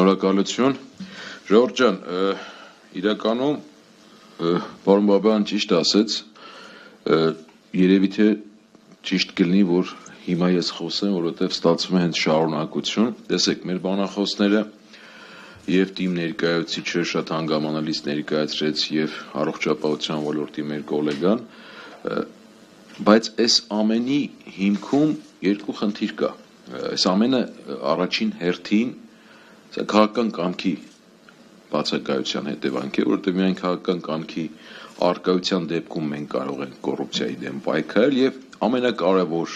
Շնորհակալություն, Ժողովուրդ ջան, իրականում պարոն Բաբայան ճիշտ ասեց, երևի թե ճիշտ կլինի, որ հիմա ես խոսեմ, որովհետև ստացվում է հենց շարունակություն, տեսեք, մեր բանախոսները եւ թիմ ներկայացուցիչը շատ հանգամանալից ներկայացրեց եւ առողջապահության ոլորտի մեր գոլեգան, բայց այս ամենի հիմքում երկու խնդիր կա, այս ամենը առաջին հերթին Սա քաղաքական կամքի բացակայության հետևանք է, որովհետև միայն քաղաքական կամքի առկայության դեպքում մենք կարող ենք կոռուպցիայի դեմ պայքարել եւ ամենակարևոր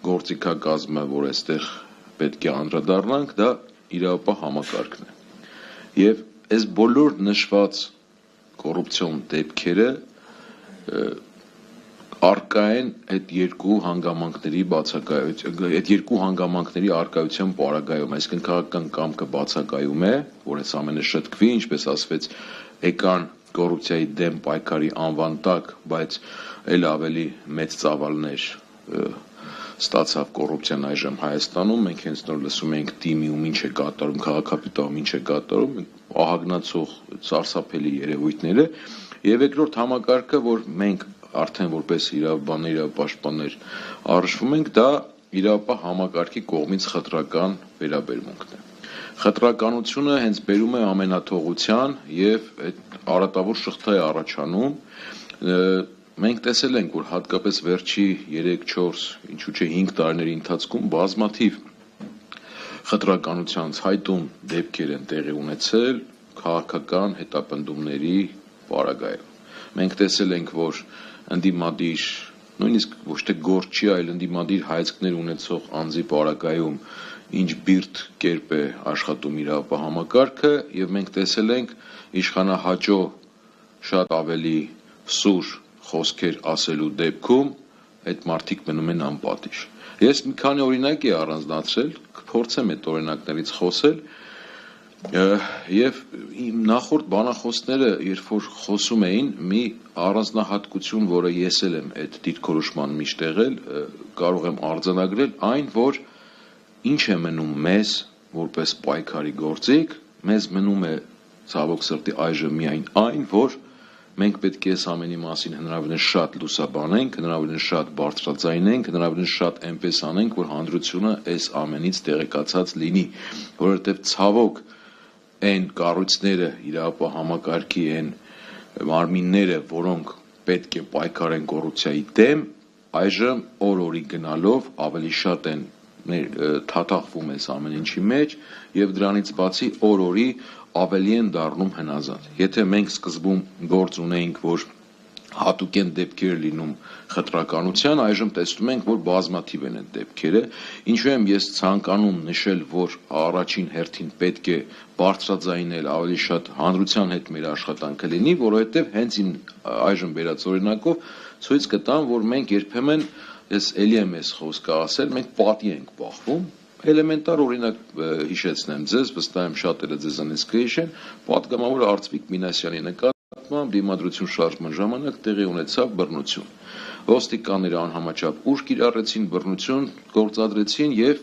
գործիքակազմը, որ այստեղ պետք է անդրադառնանք, դա իրավապահ համակարգն է։ Եվ այս բոլոր նշված կոռուպցիոն դեպքերը առկա են այդ երկու հանգամանքների բացակայության, այդ երկու հանգամանքների առկայության պարագայում, այսինքն քաղաքական կամքը բացակայում է, որ այս ամենը շտկվի, ինչպես ասվեց, եկան կոռուպցիայի դեմ պայքարի անվան տակ, բայց այլ ավելի մեծ ծավալներ ստացավ կոռուպցիան այժմ Հայաստանում, մենք հենց նոր լսում ենք թիմիում ինչ է կատարում, քաղաքապետարանում ինչ է կատարում, ահագնացող սարսափելի երևույթները, եւ երկրորդ համակարգը, որ մենք արդեն որպես իրավաբաններ, իրավապաշտպաններ առնչվում ենք, դա իրավապահ համակարգի կողմից խտրական վերաբերմունքն է։ Խտրականությունը հենց բերում է ամենաթողության եւ այդ արատավոր շղթա է առաջանում։ Մենք տեսել ենք, որ հատկապես վերջի 3-4, ինչու՞ չէ 5 տարիների ընթացքում բազմաթիվ խտրականության ցայտուն դեպքեր են տեղի ունեցել քաղաքական հետապնդումների պարագայում։ Մենք տեսել ենք, որ ընդդիմադիր, նույնիսկ ոչ թե գործչի, այլ ընդդիմադիր հայացքներ ունեցող անձի պարագայում ինչ բիրտ կերպ է աշխատում իրավապահ համակարգը եւ մենք տեսել ենք իշխանահաճո շատ ավելի սուր խոսքեր ասելու դեպքում այդ մարդիկ մնում են անպատիժ։ Ես մի քանի օրինակ եմ առանձնացրել, կփորձեմ այդ օրինակներից խոսել եւ իմ նախորդ բանախոսները, երբ որ խոսում էին, մի առանձնահատկություն, որը ես էլ եմ այդ դիրքորոշման միշտ եղել, կարող եմ արձանագրել այն, որ ինչ է մնում մեզ որպես պայքարի գործիք, մեզ մնում է ցավոք սրտի այժմ միայն այն, որ մենք պետք է այս ամենի մասին հնարավորինս շատ լուսաբանենք, հնարավորինս շատ բարձրաձայնենք, հնարավորինս շատ այնպես անենք, որ հանրությունը այս ամենից տեղեկացած լինի, որովհետև ցավոք այն կառույցները, իրավապահ համակարգի այն մարմինները, որոնք պետք է պայքարեն կոռուպցիայի դեմ, այժմ օր-օրի գնալով ավելի շատ են թաթախվում այս ամեն ինչի մեջ եւ դրանից բացի օր-օրի ավելի են դառնում հնազանդ։ Եթե մենք սկզբում գործ ունեինք, որ հատուկ են դեպքեր լինում խտրականության, այժմ տեսնում ենք, որ բազմաթիվ են այդ դեպքերը, ինչու եմ ես ցանկանում նշել, որ առաջին հերթին պետք է բարձրաձայնել ավելի շատ հանրության հետ մեր աշխատանքը լինի, որովհետև հենց այժմ վերած օրինակով ցույց կտամ, որ մենք երբեմն ես էլի եմ այս խոսքը ասել, մենք պատի ենք բախվում, էլեմենտար օրինակ հիշեցնեմ ձեզ, վստահ եմ շատերը ձեզանից կհիշեն, պատգամավոր Արծվիկ Մինասյանի նկատմամբ դիմադրություն շարժման ժամանակ տեղի ունեցավ բռնություն։ Ոստիկանները անհամաչափ ուժ կիրառեցին, բռնություն գործադրեցին եւ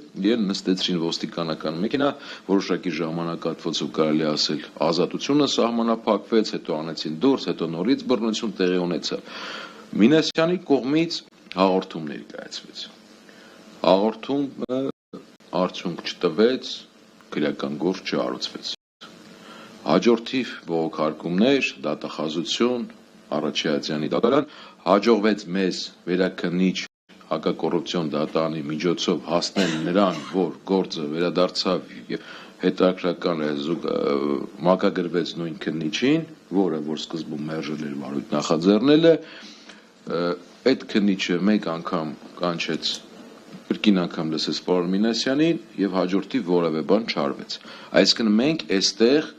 նստեցրին ոստիկանական մեքենա, որոշակի ժամանակահատվածով կարելի ասել ազատությունը սահմանափակվեց, հետո անեցին դուրս, հետո նորից բռնություն տեղի ունեցավ։ Մինասյանի կողմից հաղորդում ներկայացվեց։ Հաղորդումը արդյունք չտվեց, քրեական գործ չառուցվեց։ Հաջորդիվ բողոքարկումներ, դատախազություն, Արաչյանի դատարան հաջողվեց մեզ վերաքննիչ հակակոռուպցիոն դատարանի միջոցով հասնել նրան, որ գործը վերադարձավ եւ հետաքրական մակագրվեց նույն քննիչին, որը որ սկզբում մերժել էր վարույթ նախաձեռնել է, այդ քննիչը մեկ անգամ կանչեց կրկին անգամ լսեց պարոն Մինասյանին եւ հաջորդիվ որևէ բան չարվեց։ Այսինքն մենք այստեղ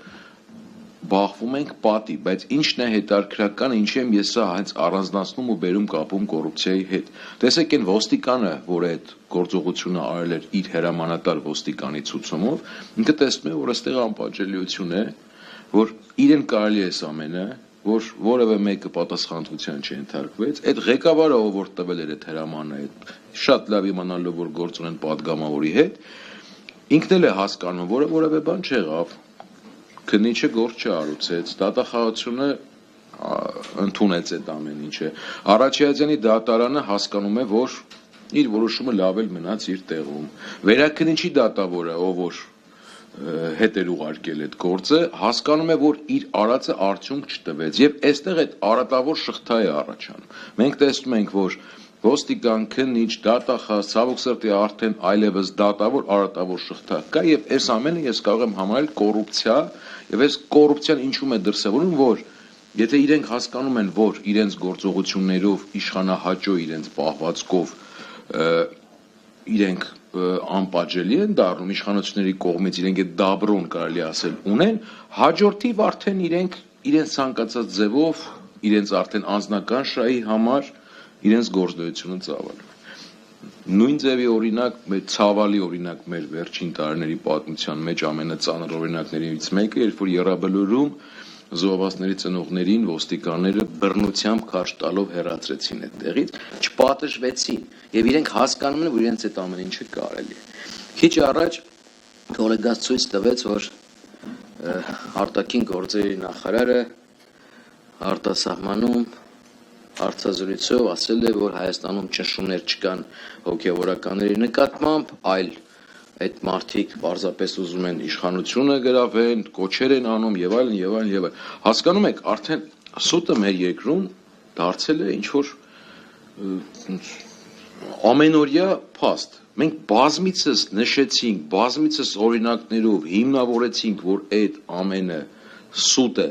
բախվում ենք պատի, բայց ինչն է հետաքրքրականը, ինչի եմ ես սա հենց առանձնացնում ու բերում կապում կոռուպցիայի հետ։ Տեսեք այն ոստիկանը, որ այդ գործողությունը արել էր իր հրամանատար ոստիկանի ցուցումով, ինքը տեսնում է, որ այստեղ անպատժելիություն է, որ իրեն կարելի է այս ամենը, որ որևէ մեկը պատասխանատվության չենթարկվեց, այդ ղեկավարը, ով որ տվել էր այդ հրամանը, շատ լավ իմանալով, որ գործ ունեն պատգամավորի հետ, ինքն էլ է հասկանում, որը որևէ բան չեղավ, քննիչը գործ չարուցեց, դատախազությունը ընդունեց այդ ամեն ինչը։ Արաչյազյանի դատարանը հասկանում է, որ իր որոշումը լավ էլ մնաց իր տեղում։ Վերաքննիչի դատավորը, ով որ հետ էր ուղարկել այդ գործը, հասկանում է, որ իր արածը արդյունք չտվեց եւ այստեղ այդ արատավոր շղթա է առաջանում։ Մենք տեսնում ենք, որ ոստիկան, քննիչ, դատախազ, ցավոք սրտի արդեն այլևս դատավոր, արատավոր շղթա կա եւ այս ամենը ես կարող եմ համարել կոռուպցիա եւ այս կոռուպցիան ինչու է դրսեւորում, որ եթե իրենք հասկանում են, որ իրենց գործողություններով իշխանահաճո իրենց պահվածքով իրենք անպատժելի են դառնում իշխանությունների կողմից, իրենք այդ դաբրոն կարելի ասել ունեն, հաջորդիվ արդեն իրենց ցանկացած ձևով, իրենց արդեն անձնական շահի համար իրենց գործունեությունը ծավալում։ Նույն ձևի օրինակ, ցավալի օրինակ մեր վերջին տարիների պատմության մեջ ամենածանր օրինակներից մեկը, երբ որ Եռաբլուրում զոհվածների ծնողներին ոստիկանները բռնությամբ քարշ տալով հեռացրեցին այդտեղից, չպատժվեցին եւ իրենք հասկանում են, որ իրենց այդ ամեն ինչը կարելի է։ Քիչ առաջ կոլեգաս ցույց տվեց, որ արտաքին գործերի նախարարը արտասահմանում հարցազրույցով ասել է, որ Հայաստանում ճնշումներ չկան հոգևորականների նկատմամբ, այլ այդ մարդիկ պարզապես ուզում են իշխանությունը գրավեն, կոչեր են անում եւ այլն եւ այլն եւ այլն։ Հասկանում եք, արդեն սուտը մեր երկրում դարձել է ինչ որ ամենօրյա փաստ։ Մենք բազմիցս նշեցինք, բազմիցս օրինակներով հիմնավորեցինք, որ այդ ամենը սուտ է,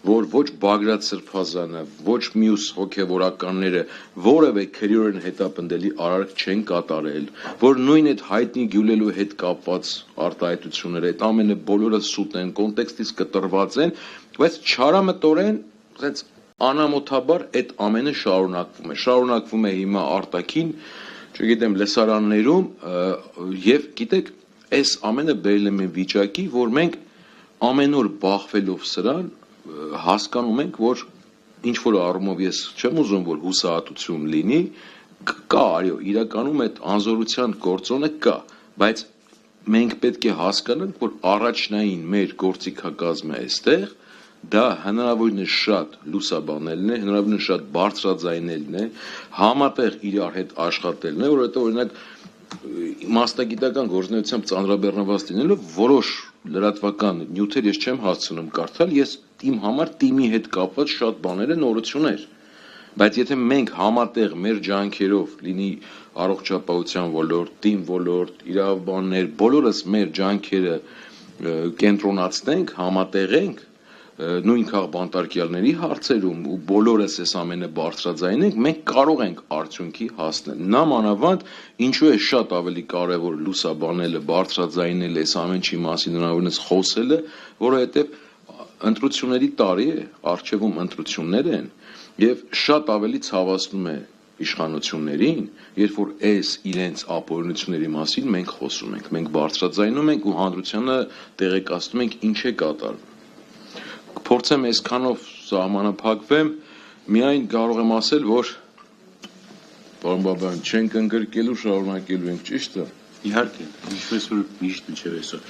որ ոչ Բագրատ Սրբազանը, ոչ մյուս հոգևորականները որևէ քրեորեն հետապնդելի արարք չեն կատարել, որ նույն այդ հայտնի գյուլելու հետ կապված արտահայտությունները, այդ ամենը բոլորը սուտ են, կոնտեքստից կտրված են, բայց չարամտորեն, ասենց անամոթաբար այդ ամենը շարունակվում է հիմա արտաքին, չգիտեմ, լսարաններում եւ գիտեք, այս ամենը բերել է մի վիճակի, որ մենք ամեն օր բախվելով սրան հասկանում ենք, որ ինչ որ առումով ես չեմ ուզում, որ հուսահատություն լինի, կա, այո, իրականում այդ անզորության գործոնը կա, բայց մենք պետք է հասկանանք, որ առաջնային մեր գործիքակազմը այստեղ դա հնարավորինս շատ լուսաբանելն է, հնարավորինս շատ բարձրաձայնելն է, համատեղ իրար հետ աշխատելն է, որովհետև օրինակ մասնագիտական գործունեությամբ ծանրաբեռնված լինելով որոշ լրատվական նյութեր ես չեմ հասցնում կարդալ, ես իմ համար թիմի հետ կապված շատ բաներ են նորություններ, բայց եթե մենք համատեղ մեր ջանքերով լինի առողջապահության ոլորտ, թիմ ոլորտ, իրավաբաններ, բոլորս մեր ջանքերը կենտրոնացնենք, համատեղենք նույն քաղբանտարկյալների հարցերում ու բոլորս այս ամենը բարձրաձայնենք, մենք կարող ենք արդյունքի հասնել։ Նամանավանդ ինչու է շատ ավելի կարևոր լուսաբանելը, բարձրաձայնելը, այս ամեն ինչի մասին հնարավորինս խոսելը, որովհետև ընտրությունների տարի է, առջևում ընտրություններ են եւ շատ ավելի ցավացնում է իշխանություններին, երբ որ այս իրենց ապօրինությունների մասին մենք խոսում ենք, մենք բարձրաձայնում ենք ու հանրությանը տեղեկացնում ենք ինչ է կատարվում։ Փորձեմ այսքանով սահմանափակվեմ, միայն կարող եմ ասել, որ պարոն Բաբայան, չենք ընկրկելու, շարունակելու ենք, ճիշտ է։ Իհարկե, ինչպես որ միշտ մինչև այսօր